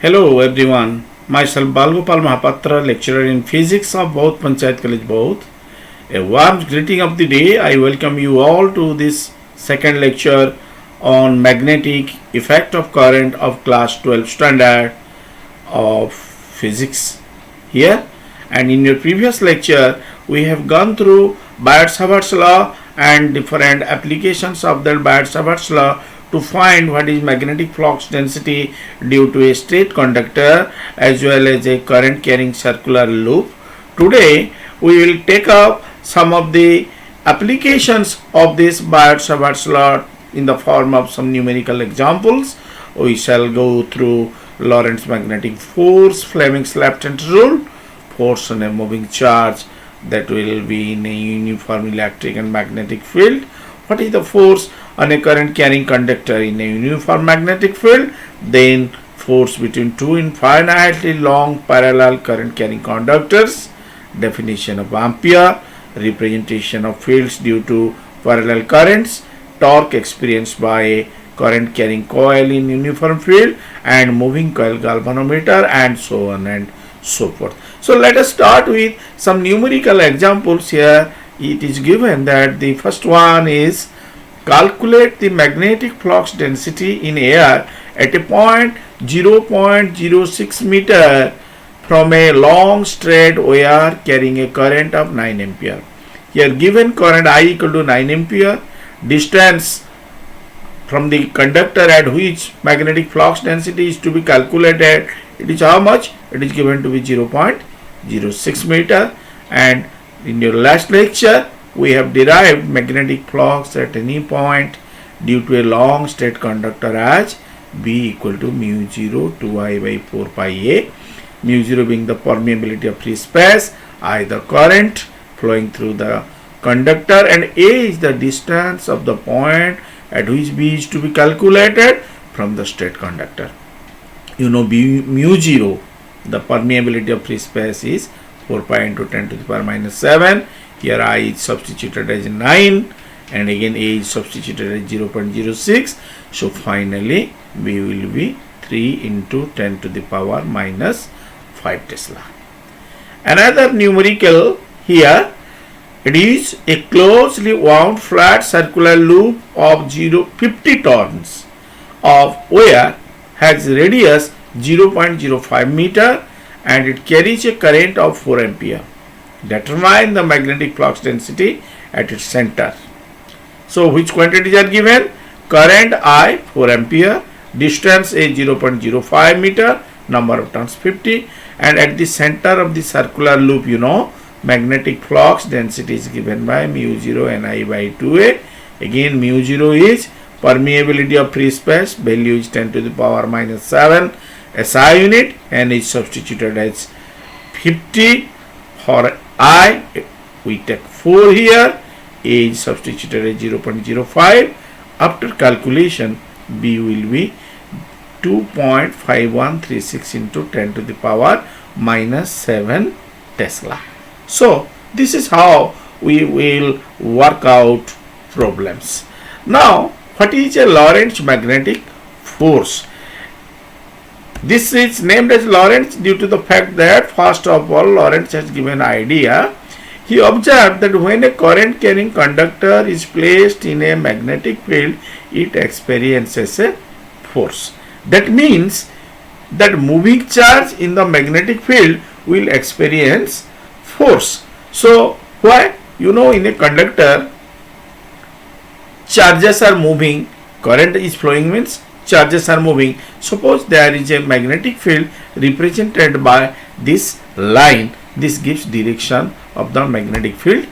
Hello everyone, myself Balgopal Mahapatra, lecturer in physics of Baud Panchayat College Baud. A warm greeting of the day. I welcome you all to this second lecture on magnetic effect of current of class 12 standard of physics here. And in your previous lecture, we have gone through Biot-Savart's law and different applications of that Biot-Savart's law to find what is magnetic flux density due to a straight conductor as well as a current carrying circular loop. Today we will take up some of the applications of this Biot-Savart's law in the form of some numerical examples. We shall go through Lorentz magnetic force, Fleming's left-hand rule, force on a moving charge that will be in a uniform electric and magnetic field. What is the force on a current carrying conductor in a uniform magnetic field? Then force between two infinitely long parallel current carrying conductors, definition of ampere, representation of fields due to parallel currents, torque experienced by a current carrying coil in uniform field and moving coil galvanometer, and so on and so forth. So let us start with some numerical examples here. It is given that the first one is calculate the magnetic flux density in air at a point 0.06 meter from a long straight wire carrying a current of 9 ampere. Here given current I equal to 9 ampere, distance from the conductor at which magnetic flux density is to be calculated, it is how much? It is given to be 0.06 meter. And in your last lecture we have derived magnetic flux at any point due to a long straight conductor as B equal to mu 0 2I by 4 pi A, mu 0 being the permeability of free space, I the current flowing through the conductor, and A is the distance of the point at which B is to be calculated from the straight conductor. You know mu 0, the permeability of free space is 4 pi into 10 to the power minus 7. Here I is substituted as 9 and again A is substituted as 0.06. So finally B will be 3 into 10 to the power minus 5 Tesla. Another numerical here, it is a closely wound flat circular loop of 50 turns of wire has radius 0.05 meter and it carries a current of 4 ampere. Determine the magnetic flux density at its center. So which quantities are given? Current I 4 ampere, distance A 0.05 meter, number of turns 50, and at the center of the circular loop, you know, magnetic flux density is given by mu 0 Ni by 2A. Again mu 0 is permeability of free space, value is 10 to the power minus 7 SI unit, and is substituted as 50 for I. We take 4 here, A is substituted as 0.05. After calculation B will be 2.5136 into 10 to the power minus 7 Tesla. So this is how we will work out problems. Now what is a Lorentz magnetic force? This is named as Lorentz due to the fact that first of all Lorentz has given idea. He observed that when a current carrying conductor is placed in a magnetic field, it experiences a force. That means that moving charge in the magnetic field will experience force. So why? You know, in a conductor charges are moving, current is flowing means charges are moving. Suppose there is a magnetic field represented by this line. This gives direction of the magnetic field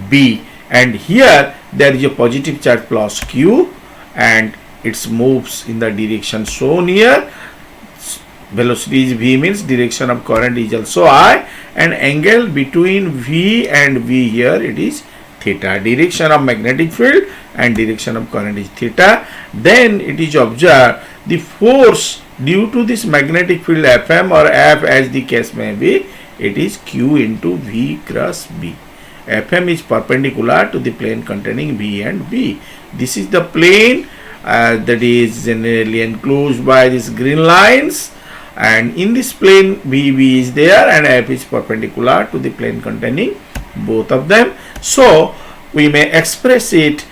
B, and here there is a positive charge plus Q and it moves in the direction shown here. Velocity is V means direction of current is also I, and angle between V and V here it is theta. Direction of magnetic field and direction of current is theta. Then it is observed the force due to this magnetic field Fm or F as the case may be, it is Q into V cross B. Fm is perpendicular to the plane containing V and B. This is the plane that is generally enclosed by these green lines and in this plane BB is there and F is perpendicular to the plane containing both of them. So we may express it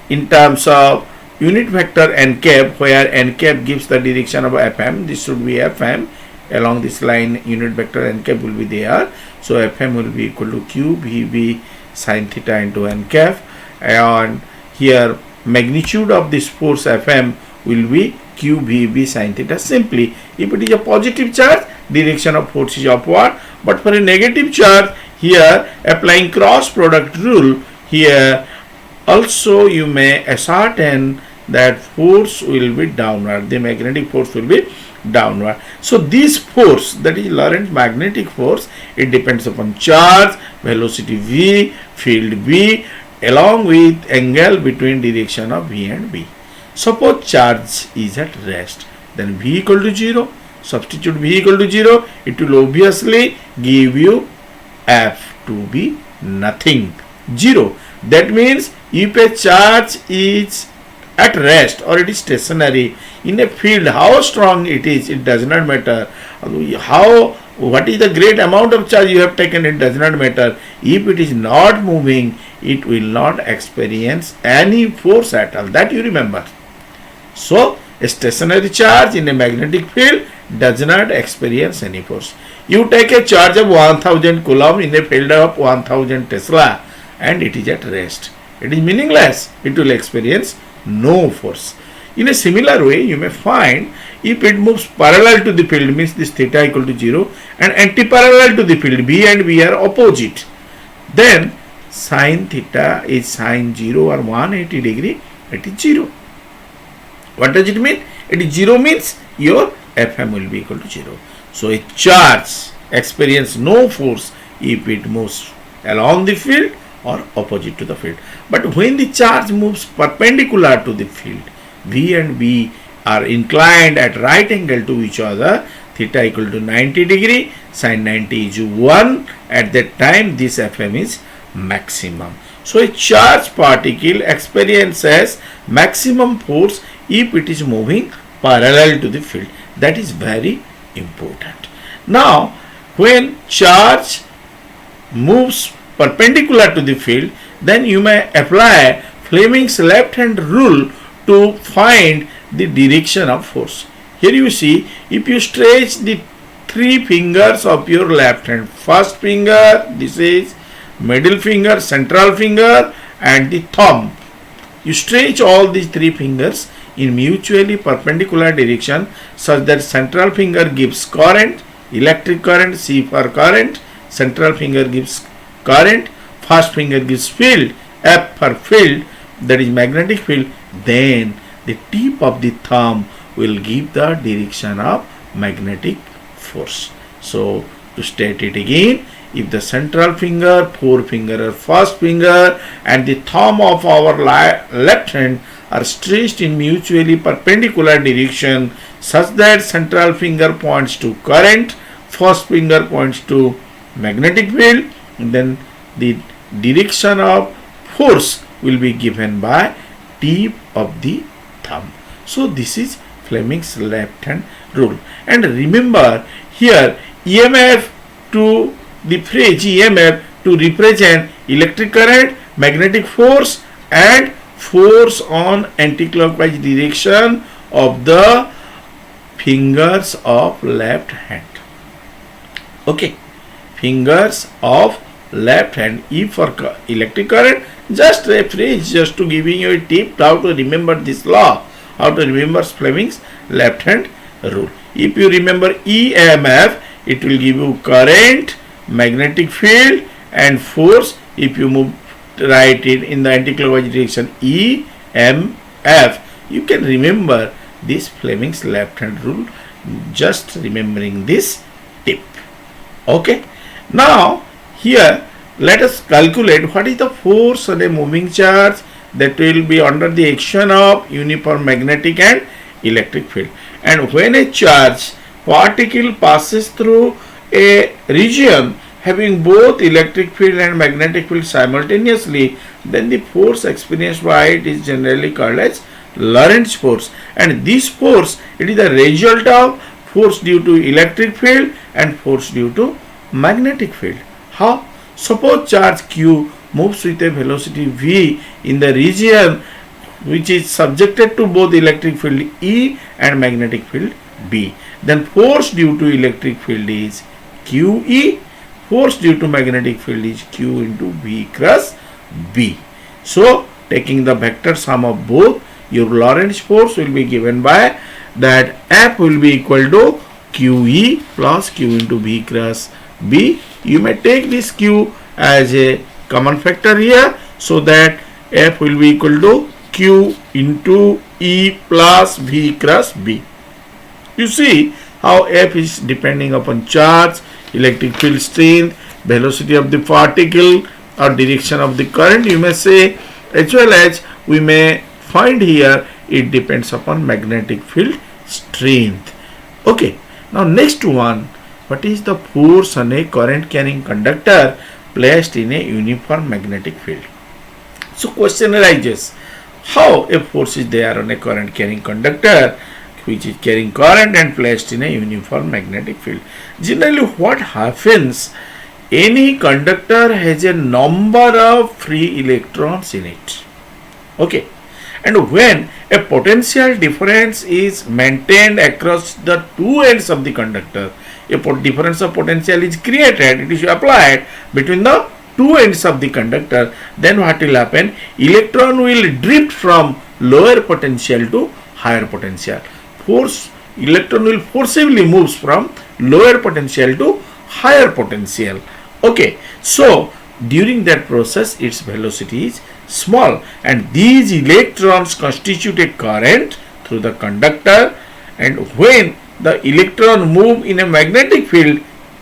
in terms of unit vector n cap, where n cap gives the direction of Fm. This should be Fm. Along this line unit vector n cap will be there. So Fm will be equal to Q VB sin theta into n cap, and here magnitude of this force Fm will be Q VB sin theta. Simply, if it is a positive charge, direction of force is upward, but for a negative charge, here applying cross product rule, here also you may ascertain that force will be downward, the magnetic force will be downward. So this force, that is Lorentz magnetic force, it depends upon charge, velocity v, field v, along with angle between direction of v and b. Suppose charge is at rest, then v equal to 0. Substitute v equal to 0, it will obviously give you F to be nothing, 0. That means if a charge is at rest or it is stationary in a field, how strong it is, it does not matter. What is the great amount of charge you have taken, it does not matter. If it is not moving, it will not experience any force at all. That you remember. So a stationary charge in a magnetic field does not experience any force. You take a charge of 1000 coulomb in a field of 1000 Tesla and it is at rest. It is meaningless. It will experience no force. In a similar way, you may find if it moves parallel to the field, means this theta equal to 0, and anti-parallel to the field, B and B are opposite, then sin theta is sin 0 or 180 degree, it is 0. What does it mean? It is 0 means your Fm will be equal to 0. So a charge experience no force if it moves along the field or opposite to the field. But when the charge moves perpendicular to the field, V and B are inclined at right angle to each other, theta equal to 90 degree, sin 90 is 1. At that time, this Fm is maximum. So a charged particle experiences maximum force if it is moving parallel to the field. That is very important. Now, when charge moves perpendicular to the field, then you may apply Fleming's left hand rule to find the direction of force. Here you see, if you stretch the three fingers of your left hand, first finger, this is middle finger, central finger and the thumb, you stretch all these three fingers in mutually perpendicular direction such that central finger gives current, electric current, C for current, central finger gives current, first finger gives field, F for field, that is magnetic field, then the tip of the thumb will give the direction of magnetic force. So to state it again, if the central finger, forefinger or first finger and the thumb of our left hand are stretched in mutually perpendicular direction such that central finger points to current, first finger points to magnetic field, then the direction of force will be given by tip of the thumb. So this is Fleming's left hand rule. And remember here EMF to the phrase EMF to represent electric current, magnetic force and force on anticlockwise direction of the fingers of left hand. Okay, fingers of left hand. E for electric current, just a phrase just to giving you a tip how to remember this law, how to remember Fleming's left hand rule. If you remember EMF, it will give you current, magnetic field and force. If you move write it in the anticlockwise direction EMF, you can remember this Fleming's left hand rule just remembering this tip. Okay, now here let us calculate what is the force on a moving charge that will be under the action of uniform magnetic and electric field. And when a charge particle passes through a region having both electric field and magnetic field simultaneously, then the force experienced by it is generally called as Lorentz force. And this force, it is the result of force due to electric field and force due to magnetic field. How? Suppose charge Q moves with a velocity v in the region which is subjected to both electric field E and magnetic field B. Then force due to electric field is QE, force due to magnetic field is Q into V cross B. So taking the vector sum of both, your Lorentz force will be given by that F will be equal to QE plus Q into V cross B. You may take this Q as a common factor here, so that F will be equal to Q into E plus V cross B. You see how F is depending upon charge, electric field strength, velocity of the particle or direction of the current, you may say, as well as we may find here it depends upon magnetic field strength. Okay, now next one, what is the force on a current carrying conductor placed in a uniform magnetic field? So question arises, how a force is there on a current carrying conductor which is carrying current and placed in a uniform magnetic field? Generally what happens, any conductor has a number of free electrons in it. Okay, and when a potential difference is maintained across the two ends of the conductor, a difference of potential is created, it is applied between the two ends of the conductor, then what will happen? Electron will drift from lower potential to higher potential. Electron will forcibly moves from lower potential to higher potential. Okay, so during that process its velocity is small, and these electrons constitute a current through the conductor, and when the electron move in a magnetic field,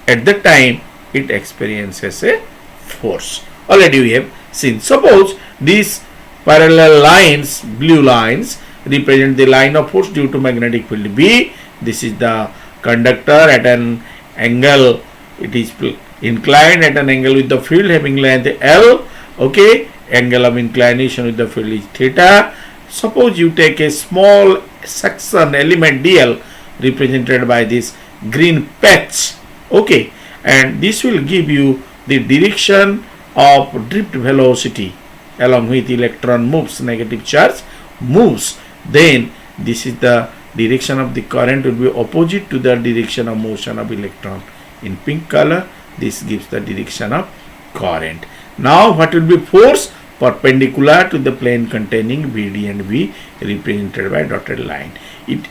at that time it experiences a force. Already we have seen. Suppose these parallel lines, blue lines, represent the line of force due to magnetic field B. This is the conductor at an angle, it is inclined at an angle with the field having length L. Okay, angle of inclination with the field is theta. Suppose you take a small section element dl represented by this green patch. Okay, and this will give you the direction of drift velocity along with electron moves, negative charge moves. Then this is the direction of the current will be opposite to the direction of motion of electron. In pink color, this gives the direction of current. Now what will be force? Perpendicular to the plane containing VD and V, represented by dotted line.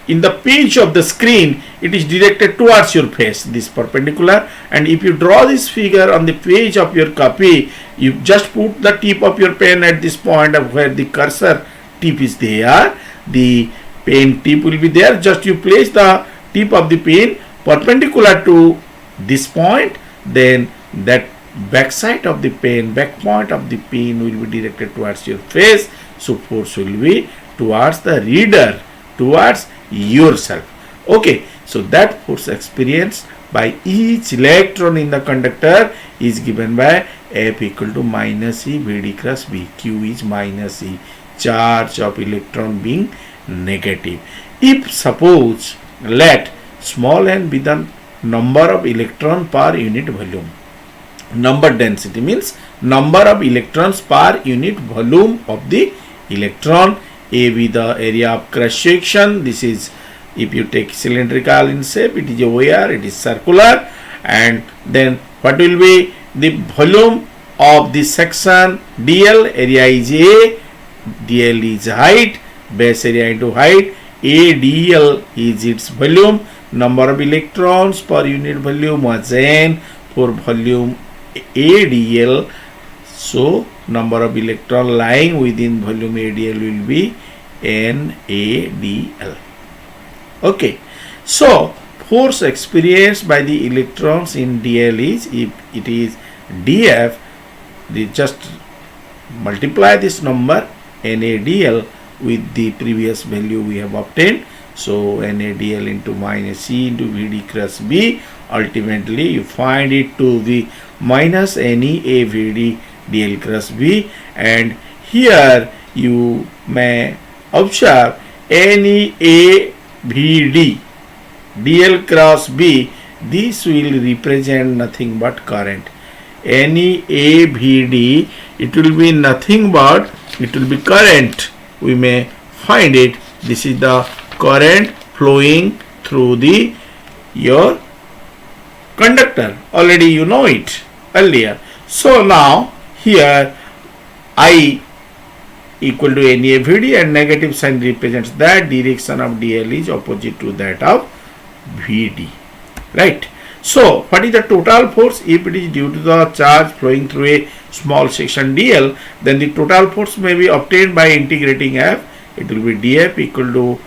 In the page of the screen, it is directed towards your face, this perpendicular, and if you draw this figure on the page of your copy, you just put the tip of your pen at this point of where the cursor tip is there, the pen tip will be there, just you place the tip of the pen perpendicular to this point, then that back side of the pen, back point of the pen will be directed towards your face, so force will be towards the reader, towards yourself. Okay, so that force experienced by each electron in the conductor is given by F equal to minus E VD cross B. Q is minus E, charge of electron being negative. If suppose let small n be the number of electron per unit volume, number density means number of electrons per unit volume of the electron, A be the area of cross section. This is, if you take cylindrical in shape, it is a wire, it is circular, and then what will be the volume of the section dl? Area is A, dl is height, base area into height, A dl is its volume, number of electrons per unit volume was n for volume A dl. So number of electron lying within volume ADL will be NADL. Okay, so force experienced by the electrons in dl is, if it is df, they just multiply this number NADL with the previous value we have obtained. So NADL into minus C into VD cross B, ultimately you find it to be minus NE A VD dl cross B, and here you may observe NE A VD dl cross b, this will represent nothing but current. Any AVD, it will be nothing but, it will be current. We may find it. This is the current flowing through the your conductor. Already you know it earlier. So now here I equal to NAVD, and negative sign represents that direction of DL is opposite to that of VD, right? So what is the total force? If it is due to the charge flowing through a small section DL, then the total force may be obtained by integrating F. It will be dF equal to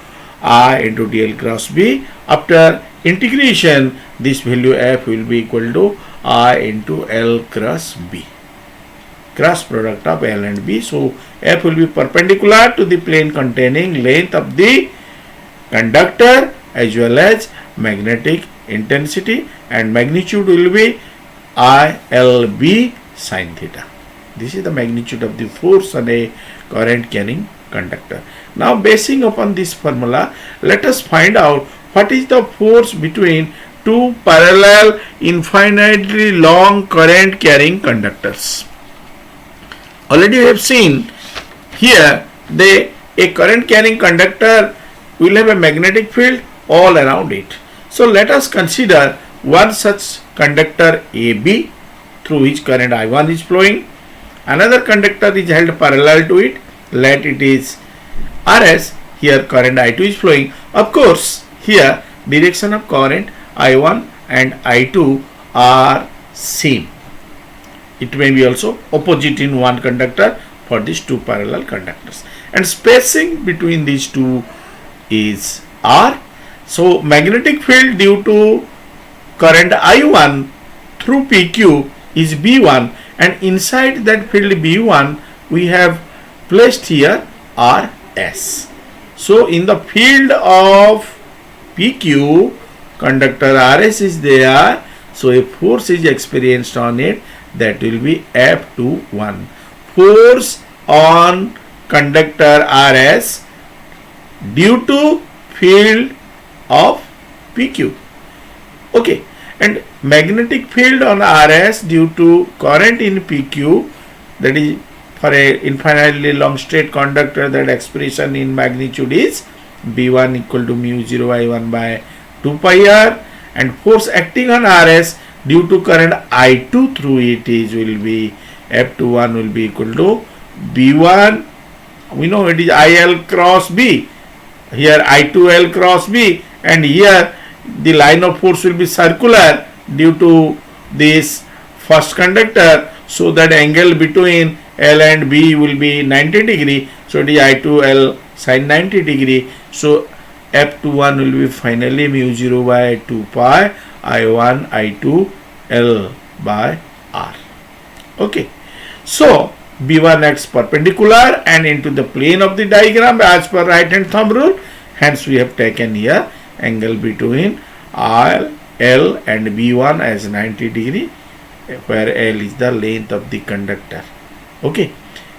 I into dl cross B. After integration, this value F will be equal to I into L cross B, cross product of L and B. So F will be perpendicular to the plane containing length of the conductor as well as magnetic intensity, and magnitude will be ILB sin theta. This is the magnitude of the force on a current carrying conductor. Now basing upon this formula, let us find out what is the force between two parallel infinitely long current carrying conductors. Already we have seen here a current carrying conductor will have a magnetic field all around it. So let us consider one such conductor AB through which current I1 is flowing. Another conductor is held parallel to it. Let it is RS. Here current I2 is flowing. Of course, here direction of current I1 and I2 are same. It may be also opposite in one conductor for these two parallel conductors, and spacing between these two is R. So magnetic field due to current I1 through PQ is B1, and inside that field B1 we have placed here RS. So in the field of PQ, conductor RS is there, so a force is experienced on it, that will be F21. Force on conductor RS due to field of PQ. Okay, and magnetic field on RS due to current in PQ, that is for a infinitely long straight conductor, that expression in magnitude is B1 equal to mu 0 I1 by 2 pi r, and force acting on RS due to current I2 through it is will be F21 will be equal to B1, we know it is IL cross B, here I2L cross B, and here the line of force will be circular due to this first conductor, so that angle between L and B will be 90 degree, so it is I2L sin 90 degree. So F21 will be finally mu 0 by 2 pi I1 I2 L by R. Okay, so B1 acts perpendicular and into the plane of the diagram as per right hand thumb rule. Hence we have taken here angle between L and B1 as 90 degree, where L is the length of the conductor. Okay,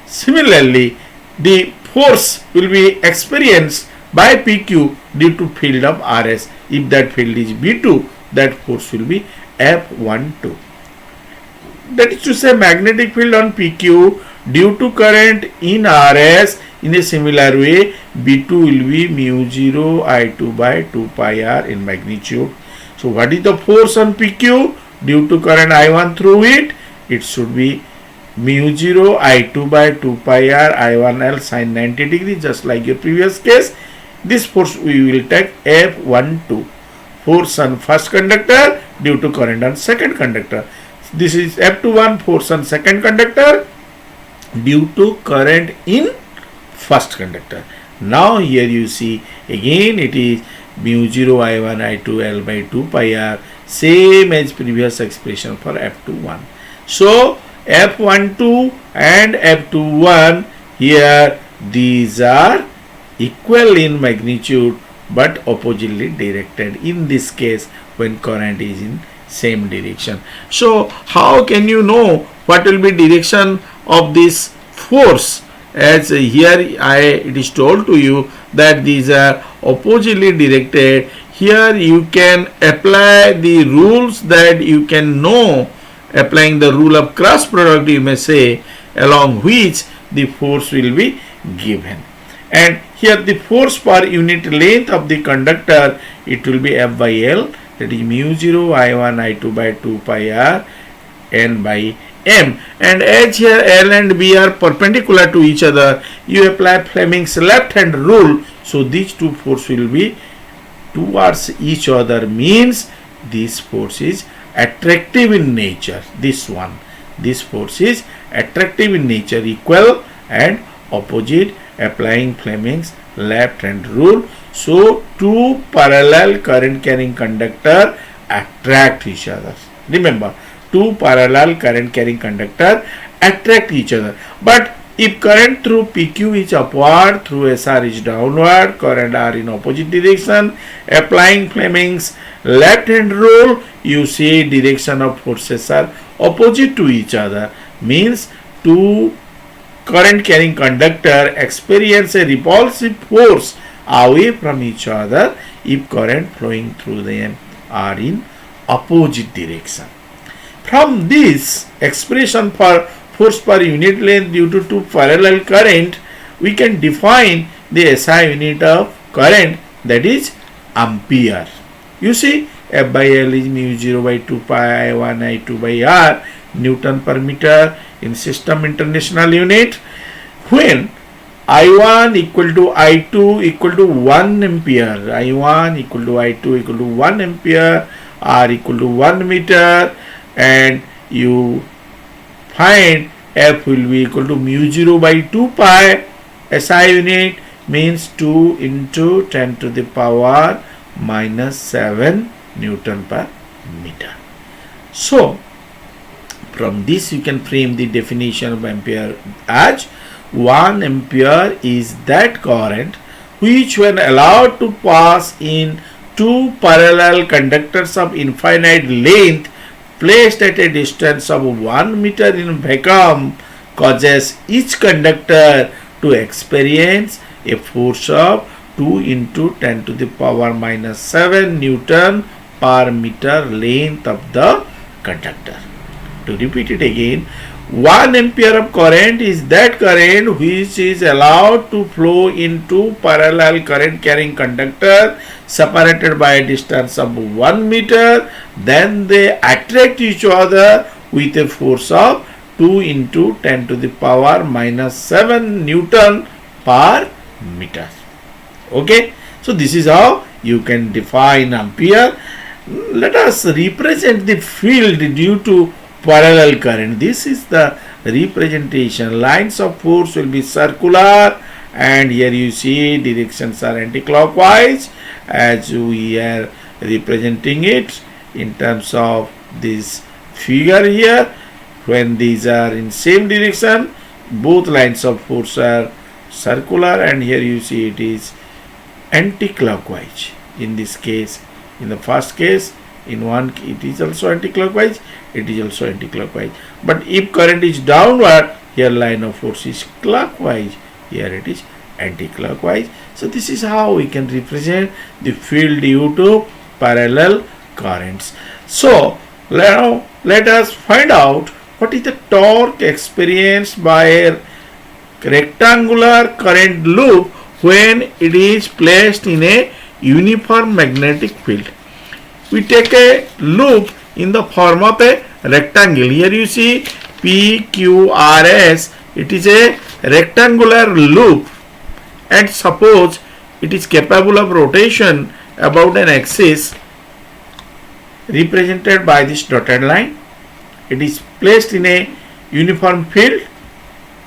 similarly the force will be experienced by PQ due to field of RS. If that field is B2, that force will be F12. That is to say, magnetic field on PQ due to current in RS in a similar way, B2 will be mu 0 I2 by 2 pi r in magnitude. So what is the force on PQ due to current I1 through it? It should be mu 0 I2 by 2 pi r I1L sin 90 degree, just like your previous case. This force we will take F12. Force on first conductor due to current on second conductor. This is F21, force on second conductor due to current in first conductor. Now here you see again it is mu 0 I1 I2 L by 2 pi r, same as previous expression for F21. So F12 and F21 here, these are equal in magnitude but oppositely directed in this case when current is in same direction. So how can you know what will be direction of this force? As here it is told to you that these are oppositely directed. here you can apply the rules that you can know. Applying the rule of cross product, you may say, along which the force will be given. And here the force per unit length of the conductor, it will be F by L, that is mu 0 I1 I2 by 2 pi r n by m. And as here L and B are perpendicular to each other, you apply Fleming's left hand rule. So these two forces will be towards each other, means this force is attractive in nature. This force is attractive in nature, equal and opposite, applying Fleming's left hand rule. So two parallel current carrying conductor attract each other. Remember, two parallel current carrying conductor attract each other. But if current through PQ is upward, through SR is downward, current are in opposite direction, applying Fleming's left hand rule, you see direction of forces are opposite to each other, means two current carrying conductor experience a repulsive force away from each other if current flowing through them are in opposite direction. From this expression for force per unit length due to two parallel current, we can define the SI unit of current, that is ampere. You see, F by L is mu 0 by 2 pi I1 I2 by R Newton per meter in system international unit. When I1 equal to I2 equal to 1 ampere, I1 equal to I2 equal to 1 ampere, R equal to 1 meter, and you find F will be equal to mu 0 by 2 pi, SI unit means 2 into 10 to the power minus 7 Newton per meter. So from this you can frame the definition of ampere as 1 ampere is that current which, when allowed to pass in two parallel conductors of infinite length placed at a distance of 1 meter in vacuum, causes each conductor to experience a force of 2 into 10 to the power minus 7 Newton per meter length of the conductor. To repeat it again, 1 ampere of current is that current which is allowed to flow in two parallel current carrying conductor separated by a distance of 1 meter. Then they attract each other with a force of 2 into 10 to the power minus 7 Newton per meter. Okay, so this is how you can define ampere. Let us represent the field due to parallel current. This is the representation. Lines of force will be circular, and here you see directions are anti-clockwise as we are representing it in terms of this figure here. When these are in same direction, both lines of force are circular, and here you see it is anti-clockwise. In this case, in the first case, in one it is also anti-clockwise, it is also anti-clockwise. But if current is downward, here line of force is clockwise, here it is anti-clockwise. So this is how we can represent the field due to parallel currents. So now let us find out what is the torque experienced by a rectangular current loop when it is placed in a uniform magnetic field. We take a loop in the form of a rectangle. Here you see PQRS. It is a rectangular loop, and suppose it is capable of rotation about an axis represented by this dotted line. It is placed in a uniform field.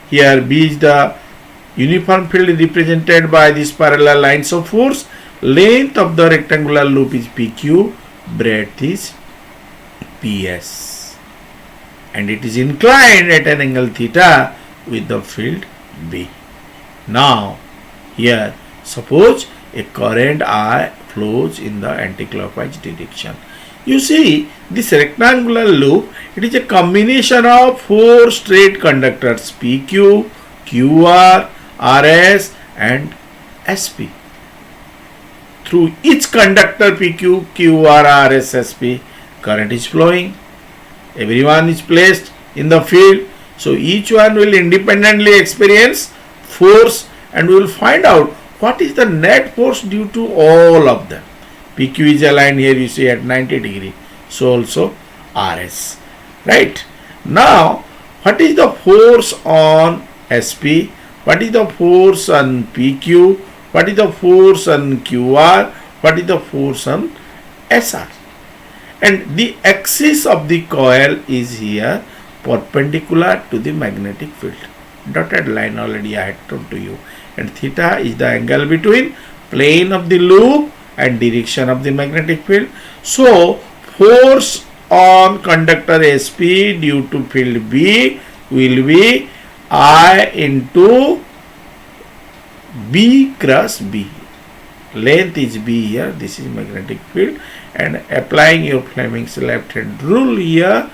Here B is the uniform field represented by these parallel lines of force. Length of the rectangular loop is PQ, breadth is PS, and it is inclined at an angle theta with the field B. Now here suppose a current I flows in the anti-clockwise direction. You see this rectangular loop, it is a combination of four straight conductors PQ, QR, RS and SP. through each conductor PQ, QR, RS, SP, current is flowing. Everyone is placed in the field. So each one will independently experience force, and we will find out what is the net force due to all of them. PQ is aligned here, you see, at 90 degree. So also RS. Right. Now, what is the force on SP? What is the force on PQ? What is the force on QR? What is the force on SR? And the axis of the coil is here perpendicular to the magnetic field. Dotted line already I had told to you. And theta is the angle between plane of the loop and direction of the magnetic field. So, force on conductor SP due to field B will be I into B cross B. Length is B here, this is magnetic field, and applying your Fleming's left hand rule here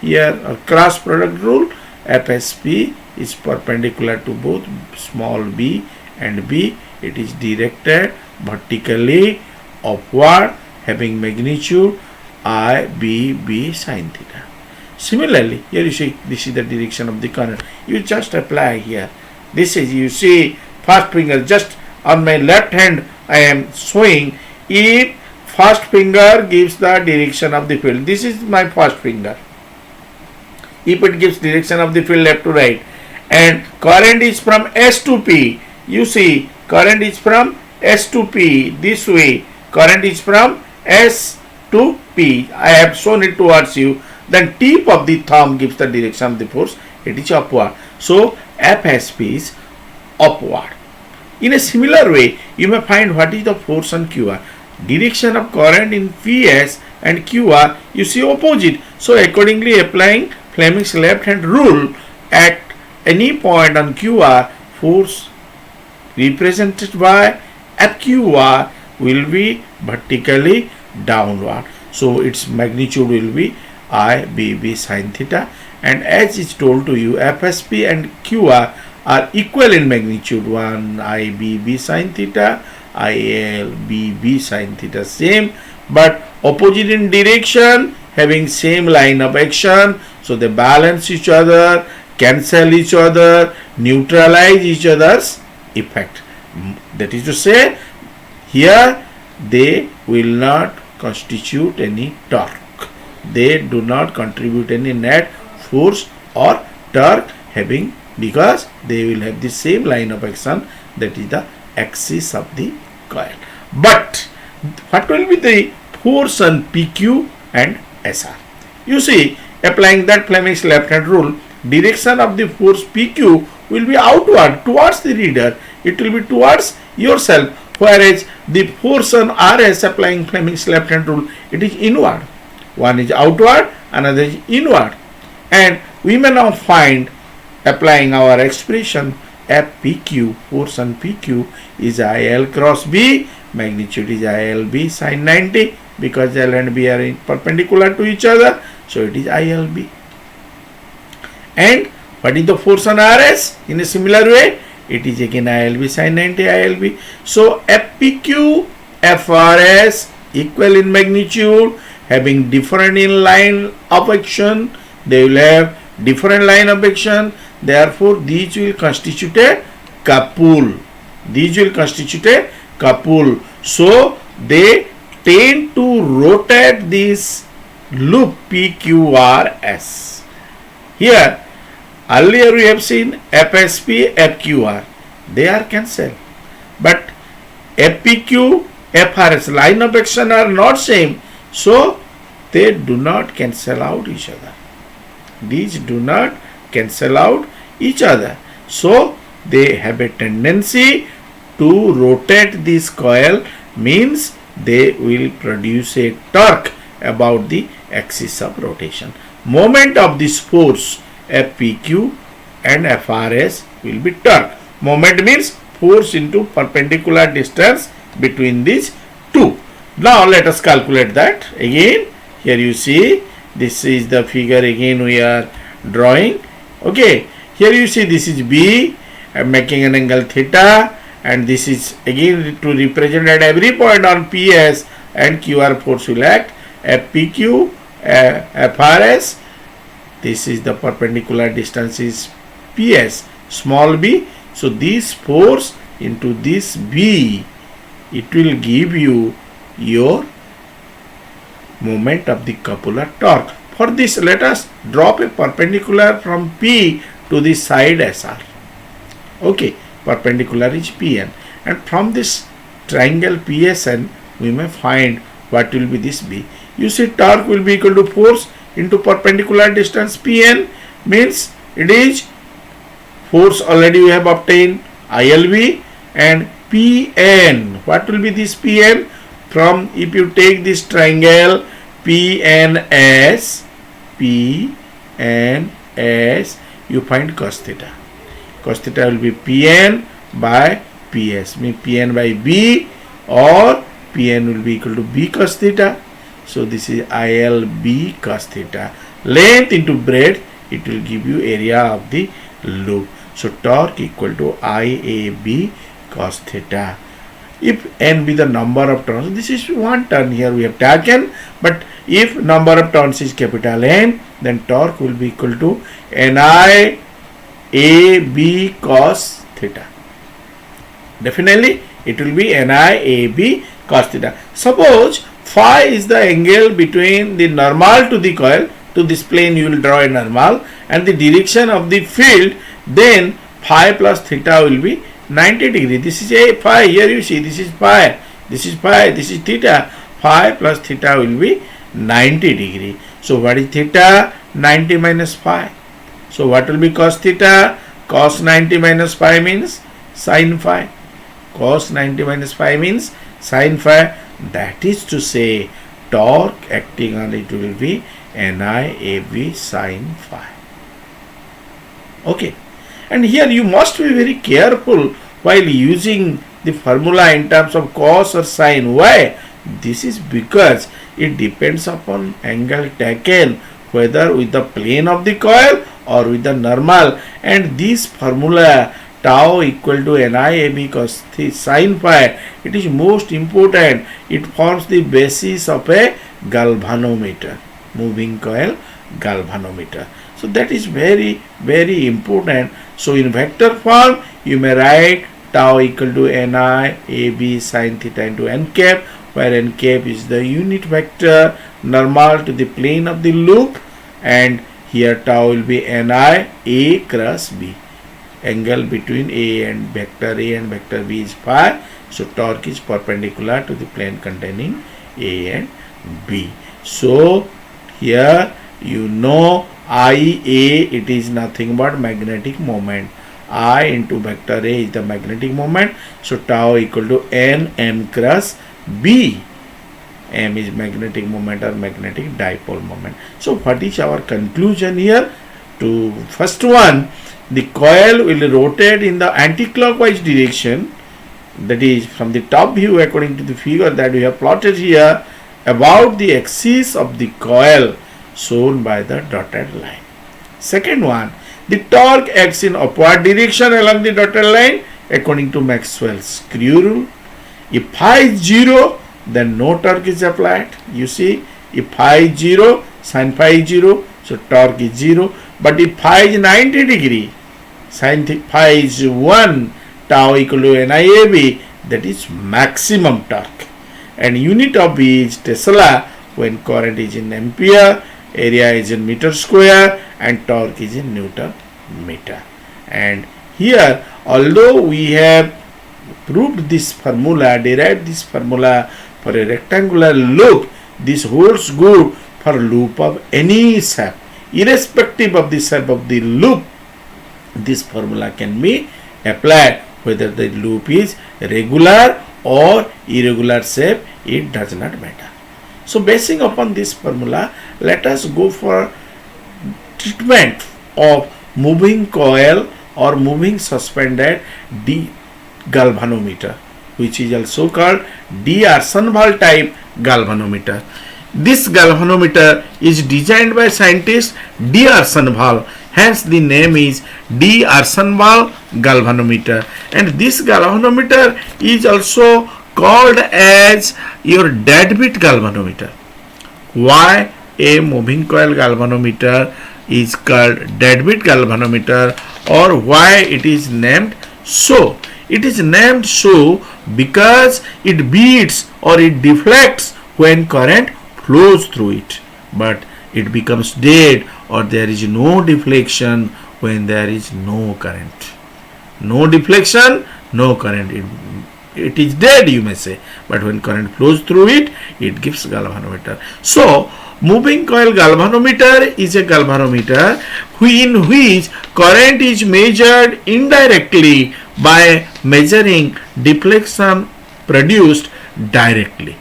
a cross product rule, FSP is perpendicular to both small b and B. It is directed vertically upward, having magnitude I, B, B sin theta. Similarly, here you see this is the direction of the current. You just apply here. This is, you see, first finger just on my left hand I am showing. If first finger gives the direction of the field, this is my first finger. If it gives direction of the field left to right, and current is from S to P, you see current is from S to P this way, current is from S to P. I have shown it towards you. Then tip of the thumb gives the direction of the force, it is upward. So FSP is upward. In a similar way, you may find what is the force on QR. Direction of current in PS and QR, you see opposite. So accordingly, applying Fleming's left hand rule at any point on QR, force represented by FQR will be vertically downward. So its magnitude will be I, B, B sin theta. And as is told to you, FSP and QR are equal in magnitude. 1 I, B, B sin theta, IL, B, B sin theta same, but opposite in direction, having same line of action. So they balance each other, cancel each other, neutralize each other's effect. That is to say, here they will not constitute any torque. They do not contribute any net force or torque, having, because they will have the same line of action, that is the axis of the coil. But what will be the force on PQ and SR? You see, applying that Fleming's left hand rule, direction of the force PQ will be outward towards the reader. It will be towards yourself, whereas the force on RS, applying Fleming's left hand rule, it is inward. One is outward, another is inward. And we may now find, applying our expression, FPQ, force on PQ is IL cross B, magnitude is ILB sin 90, because L and B are perpendicular to each other, so it is ILB. And what is the force on RS? In a similar way, it is again ILB sin 90, ILB. So FPQ, FRS equal in magnitude, having different in line of action. They will have different line of action. Therefore, these will constitute a couple. These will constitute a couple. So they tend to rotate this loop PQRS. Here, earlier we have seen FSP, FQR. They are cancelled. But FPQ, FRS, line of action are not same. So they do not cancel out each other. These do not cancel out each other. So they have a tendency to rotate this coil, means they will produce a torque about the axis of rotation. Moment of this force FPQ and FRS will be torque. Moment means force into perpendicular distance between these two. Now let us calculate that again. Here you see, this is the figure again we are drawing. Okay, here you see this is B. I am making an angle theta, and this is again to represent at every point on PS and QR force will act. FPQ, FRS, this is the perpendicular distance is PS, small b. So this force into this B, it will give you your moment of the coupler torque. For this, let us drop a perpendicular from P to the side SR. Okay, perpendicular is PN, and from this triangle PSN we may find what will be this B. You see, torque will be equal to force into perpendicular distance PN, means it is force already we have obtained ILB, and PN. What will be this PN? From, if you take this triangle PNS, you find cos theta. Cos theta will be PN by PS, means PN by B, or PN will be equal to B cos theta. So this is ILB cos theta. Length into breadth, it will give you area of the loop. So torque equal to IAB cos theta. If n be the number of turns, this is one turn here we have taken, but if number of turns is capital N, then torque will be equal to NI AB cos theta. Definitely it will be NI AB cos theta. Suppose phi is the angle between the normal to the coil. To this plane you will draw a normal, and the direction of the field, then phi plus theta will be 90 degree. This is a phi. Here you see, this is phi, this is phi, this is theta. Phi plus theta will be 90 degree. So what is theta? 90 minus phi. So what will be cos theta? Cos 90 minus phi means sin phi. Cos 90 minus phi means sin phi. That is to say, torque acting on it will be NIAB sin phi. Okay. And here you must be very careful while using the formula in terms of cos or sin. Why? This is because it depends upon angle taken, whether with the plane of the coil or with the normal. And this formula tau equal to NIAB cos sin phi, it is most important. It forms the basis of a galvanometer, moving coil galvanometer. So that is very, very important. So in vector form, you may write tau equal to Ni AB sin theta into n cap, where n cap is the unit vector normal to the plane of the loop, and here tau will be Ni A cross B. Angle between A and vector B is phi. So torque is perpendicular to the plane containing A and B. So here you know IA, it is nothing but magnetic moment. I into vector A is the magnetic moment. So tau equal to M cross B. M is magnetic moment or magnetic dipole moment. So what is our conclusion here? To first one, the coil will rotate in the anti-clockwise direction, that is from the top view according to the figure that we have plotted here, about the axis of the coil shown by the dotted line. Second one, the torque acts in upward direction along the dotted line according to Maxwell's screw rule. If phi is 0, then no torque is applied. You see, if phi is 0, sin phi is 0, so torque is 0. But if phi is 90 degree, sin phi is 1, tau equal to NIAB, that is maximum torque. And unit of B is Tesla when current is in ampere, area is in meter square, and torque is in Newton meter. And here, although we have proved this formula, derived this formula for a rectangular loop, this holds good for loop of any shape. Irrespective of the shape of the loop, this formula can be applied. Whether the loop is regular or irregular shape, it does not matter. So basing upon this formula, let us go for treatment of moving coil or moving suspended D galvanometer, which is also called D'Arsonval type galvanometer. This galvanometer is designed by scientist D'Arsonval Hence the name is D'Arsonval galvanometer. And this galvanometer is also called as your deadbeat galvanometer. Why a moving coil galvanometer is called deadbeat galvanometer, or why it is named so? It is named so because it beats or it deflects when current flows through it, but it becomes dead or there is no deflection when there is no current. No deflection, no current. It is dead, you may say, but when current flows through it, it gives galvanometer. So moving coil galvanometer is a galvanometer in which current is measured indirectly by measuring deflection produced directly.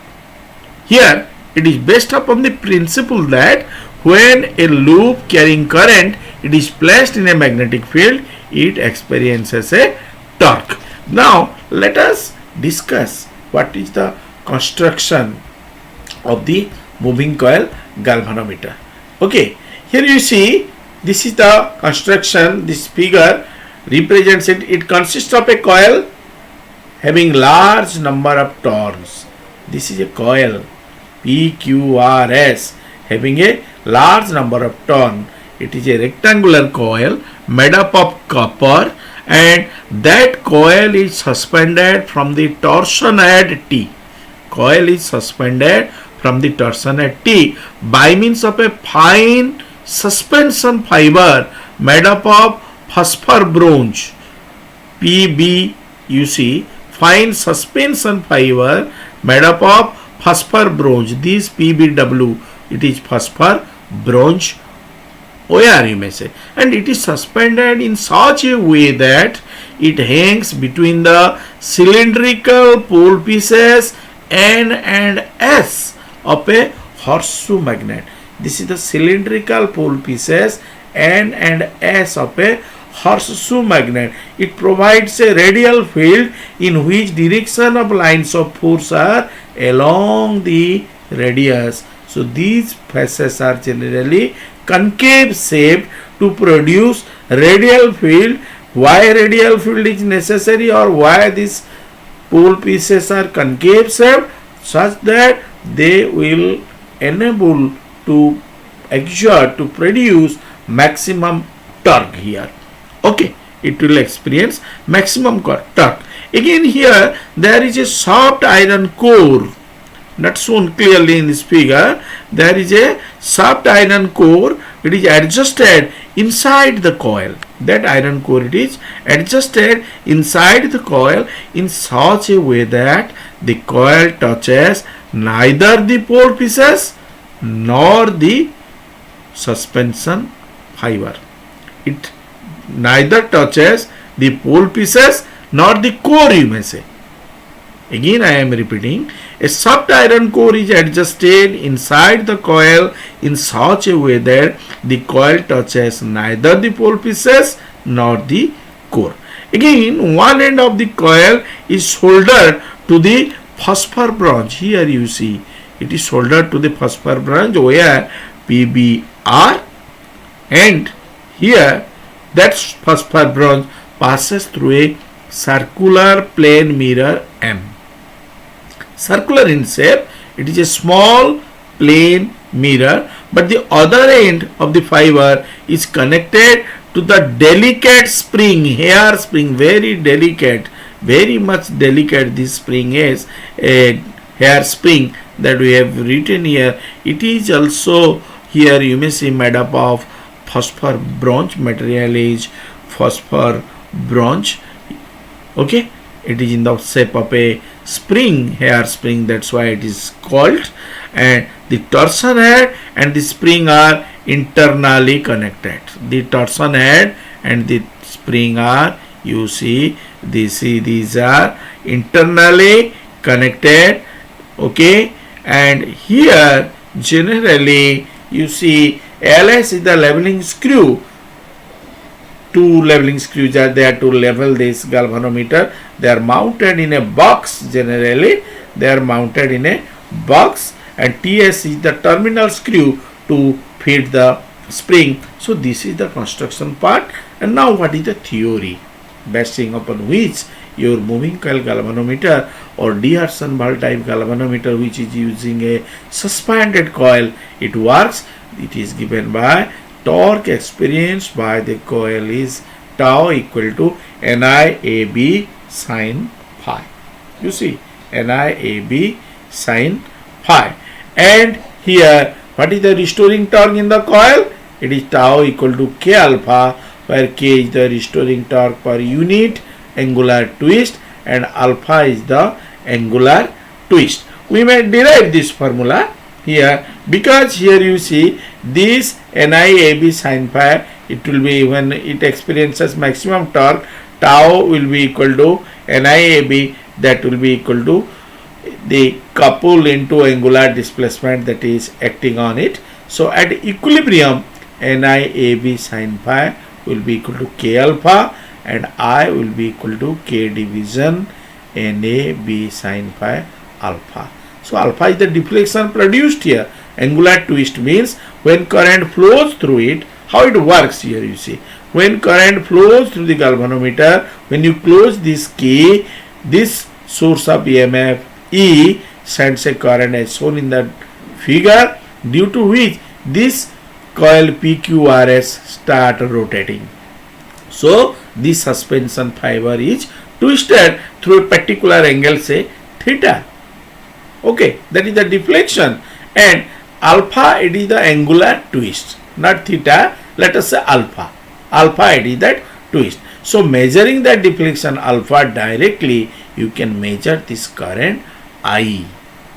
Here it is based upon the principle that when a loop carrying current it is placed in a magnetic field, it experiences a torque. Now let us discuss what is the construction of the moving coil galvanometer. Okay, here you see this is the construction. This figure represents it. It consists of a coil having large number of turns. This is a coil PQRS having a large number of turns. It is a rectangular coil made up of copper, and that coil is suspended from the torsion head T. Coil is suspended from the torsion head T by means of a fine suspension fiber made up of phosphor bronze PB. You see, fine suspension fiber made up of phosphor bronze. This PBW, it is phosphor bronze wire, you may say, and it is suspended in such a way that it hangs between the cylindrical pole pieces N and S of a horseshoe magnet. This is the cylindrical pole pieces N and S of a horseshoe magnet. It provides a radial field in which direction of lines of force are along the radius. So these faces are generally concave shaped to produce radial field. Why radial field is necessary, or why these pole pieces are concave shaped? Such that they will enable to exert, to produce maximum torque here. Okay, it will experience maximum torque. Again here there is a soft iron core, not shown clearly in this figure. There is a soft iron core. It is adjusted inside the coil. That iron core, it is adjusted inside the coil in such a way that the coil touches neither the pole pieces nor the suspension fiber. It neither touches the pole pieces nor the core, you may say. Again I am repeating, a soft iron core is adjusted inside the coil in such a way that the coil touches neither the pole pieces nor the core. Again, one end of the coil is soldered to the phosphor bronze. Here you see it is soldered to the phosphor bronze where PBR, and here that phosphor bronze passes through a circular plane mirror M. Circular in shape, it is a small plane mirror, but the other end of the fiber is connected to the delicate spring, hair spring, very delicate, very much delicate. This spring is a hair spring that we have written here. It is also here you may see made up of phosphor bronze. Material is phosphor bronze. Okay, it is in the shape of a spring, hair spring, that's why it is called. And the torsion head and the spring are internally connected. The torsion head and the spring are, you see, these are internally connected. Okay, and here generally you see LS is the leveling screw. Two leveling screws are there to level this galvanometer. They are mounted in a box. Generally they are mounted in a box, and TS is the terminal screw to feed the spring. So this is the construction part. And now what is the theory basing upon which your moving coil galvanometer or D'Arsonval type galvanometer, which is using a suspended coil, it works. It is given by torque experienced by the coil is tau equal to NIAB sin phi. You see, NIAB sin phi. And here, what is the restoring torque in the coil? It is tau equal to K alpha, where K is the restoring torque per unit angular twist and alpha is the angular twist. We may derive this formula here, because here you see this NIAB sin phi, it will be when it experiences maximum torque, tau will be equal to NIAB, that will be equal to the couple into angular displacement that is acting on it. So at equilibrium, NIAB sin phi will be equal to K alpha and I will be equal to K division NAB sin phi alpha. So alpha is the deflection produced here. Angular twist means when current flows through it. How it works here, you see, when current flows through the galvanometer, when you close this key, this source of EMF E sends a current as shown in the figure, due to which this coil PQRS start rotating. So this suspension fiber is twisted through a particular angle, say theta. Okay, that is the deflection. And alpha, it is the angular twist, not theta. Let us say alpha. Alpha, it is that twist. So measuring the deflection alpha directly, you can measure this current I.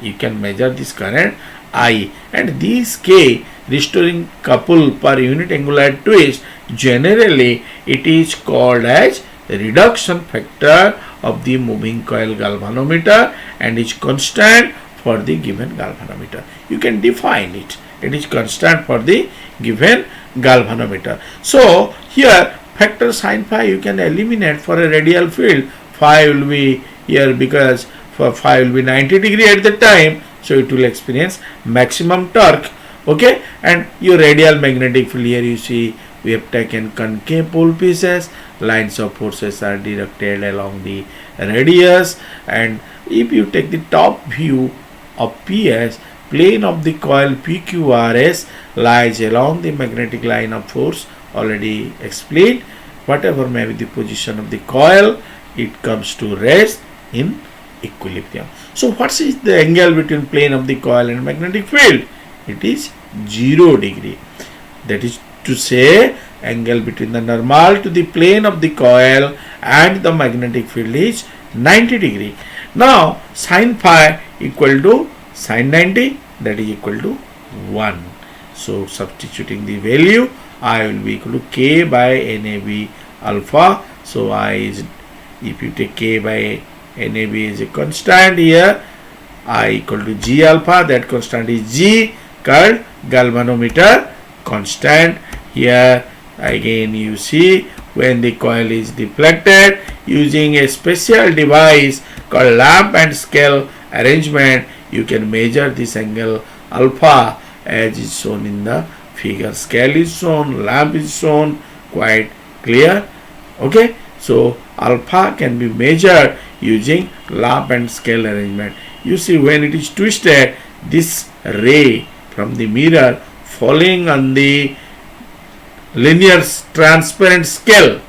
You can measure this current I. And this K, restoring couple per unit angular twist, generally it is called as reduction factor of the moving coil galvanometer and is constant for the given galvanometer. You can define it. It is constant for the given galvanometer. So here factor sin phi you can eliminate for a radial field. Phi will be here because for phi will be 90 degree at the time. So it will experience maximum torque. Okay, and your radial magnetic field, here you see we have taken concave pole pieces. Lines of forces are directed along the radius, and if you take the top view of PS, plane of the coil PQRS lies along the magnetic line of force, already explained. Whatever may be the position of the coil, it comes to rest in equilibrium. So what is the angle between plane of the coil and magnetic field? It is 0 degree. That is to say, angle between the normal to the plane of the coil and the magnetic field is 90 degree. Now sin phi equal to sin 90, that is equal to 1. So substituting the value, I will be equal to K by NAB alpha. So I is, if you take K by NAB is a constant here, I equal to G alpha, that constant is G, called galvanometer constant. Here again you see when the coil is deflected, using a special device called lamp and scale arrangement, you can measure this angle alpha as is shown in the figure. Scale is shown, lamp is shown, quite clear. Okay, so alpha can be measured using lamp and scale arrangement. You see when it is twisted, this ray from the mirror falling on the linear transparent scale,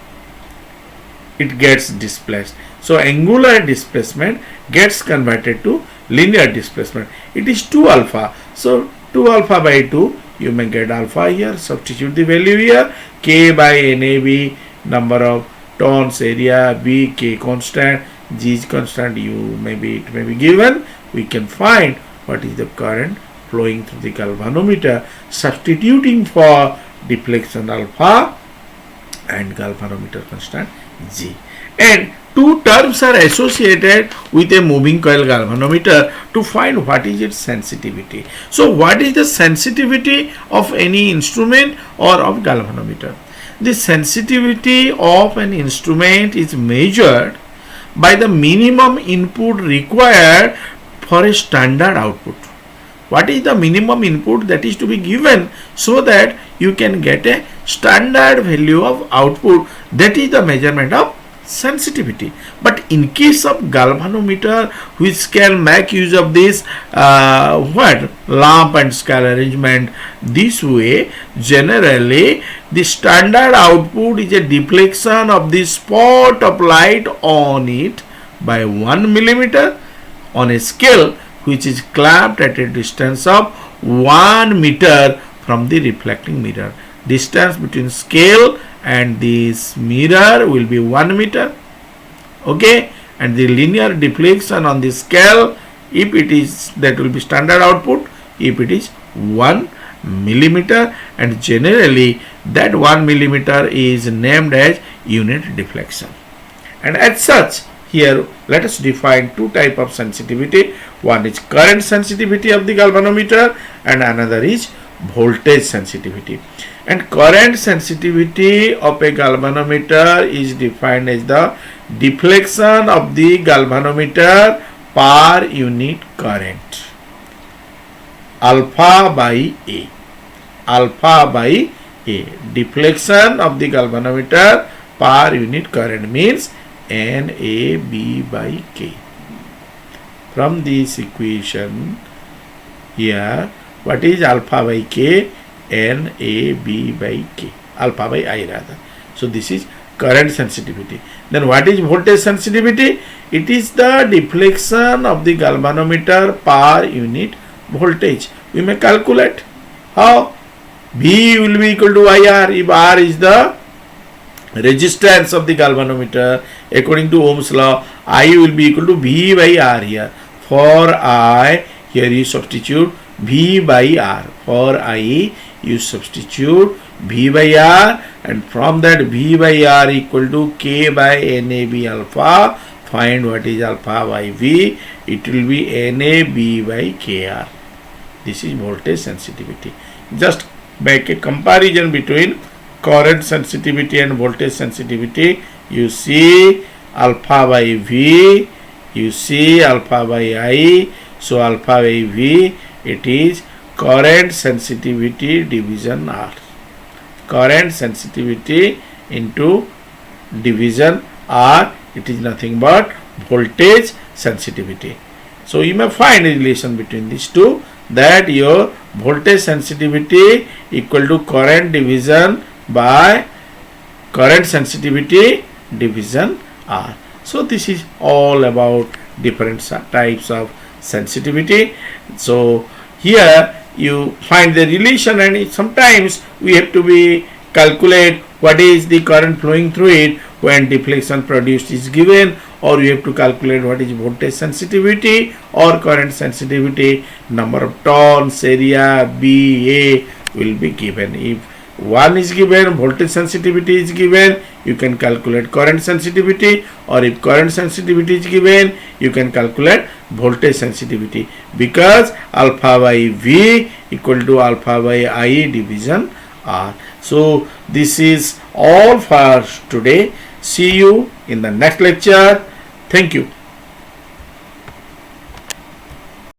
it gets displaced. So angular displacement gets converted to linear displacement. It is 2 alpha. So 2 alpha by 2, you may get alpha here. Substitute the value here. K by NAB, number of turns, area, B, K constant, G is constant. It may be given. We can find what is the current flowing through the galvanometer, substituting for deflection alpha and galvanometer constant G. And two terms are associated with a moving coil galvanometer to find what is its sensitivity. So what is the sensitivity of any instrument or of galvanometer? The sensitivity of an instrument is measured by the minimum input required for a standard output. What is the minimum input that is to be given so that you can get a standard value of output. That is the measurement of sensitivity. But in case of galvanometer, which can make use of this lamp and scale arrangement, this way generally the standard output is a deflection of the spot of light on it by 1 millimeter on a scale which is clamped at a distance of 1 meter from the reflecting mirror. Distance between scale and this mirror will be 1 meter. Okay, and the linear deflection on the scale, if it is, that will be standard output if it is 1 millimeter, and generally that 1 millimeter is named as unit deflection. And as such, here let us define two type of sensitivity. One is current sensitivity of the galvanometer and another is voltage sensitivity. And current sensitivity of a galvanometer is defined as the deflection of the galvanometer per unit current, alpha by A. Alpha by A. Deflection of the galvanometer per unit current means NAB by K. From this equation here, what is alpha by K? NAB by K. Alpha by I rather. So this is current sensitivity. Then what is voltage sensitivity? It is the deflection of the galvanometer per unit voltage. We may calculate how. V will be equal to IR if R is the resistance of the galvanometer. According to Ohm's law, I will be equal to V by R here. For I, here you substitute V by R. For I, you substitute V by R, and from that V by R equal to K by NAB alpha. Find what is alpha by V. It will be NAB by KR. This is voltage sensitivity. Just make a comparison between current sensitivity and voltage sensitivity. You see alpha by V, you see alpha by I. So alpha by V, it is current sensitivity division R. Current sensitivity into division R, it is nothing but voltage sensitivity. So you may find a relation between these two, that your voltage sensitivity equal to current division by current sensitivity division R. So this is all about different types of sensitivity. So here you find the relation, and sometimes we have to be calculate what is the current flowing through it when deflection produced is given, or you have to calculate what is voltage sensitivity or current sensitivity. Number of turns, area, B, A will be given. If one is given, voltage sensitivity is given, you can calculate current sensitivity, or if current sensitivity is given, you can calculate voltage sensitivity, because alpha by V equal to alpha by I division R. So this is all for today. See you in the next lecture. Thank you.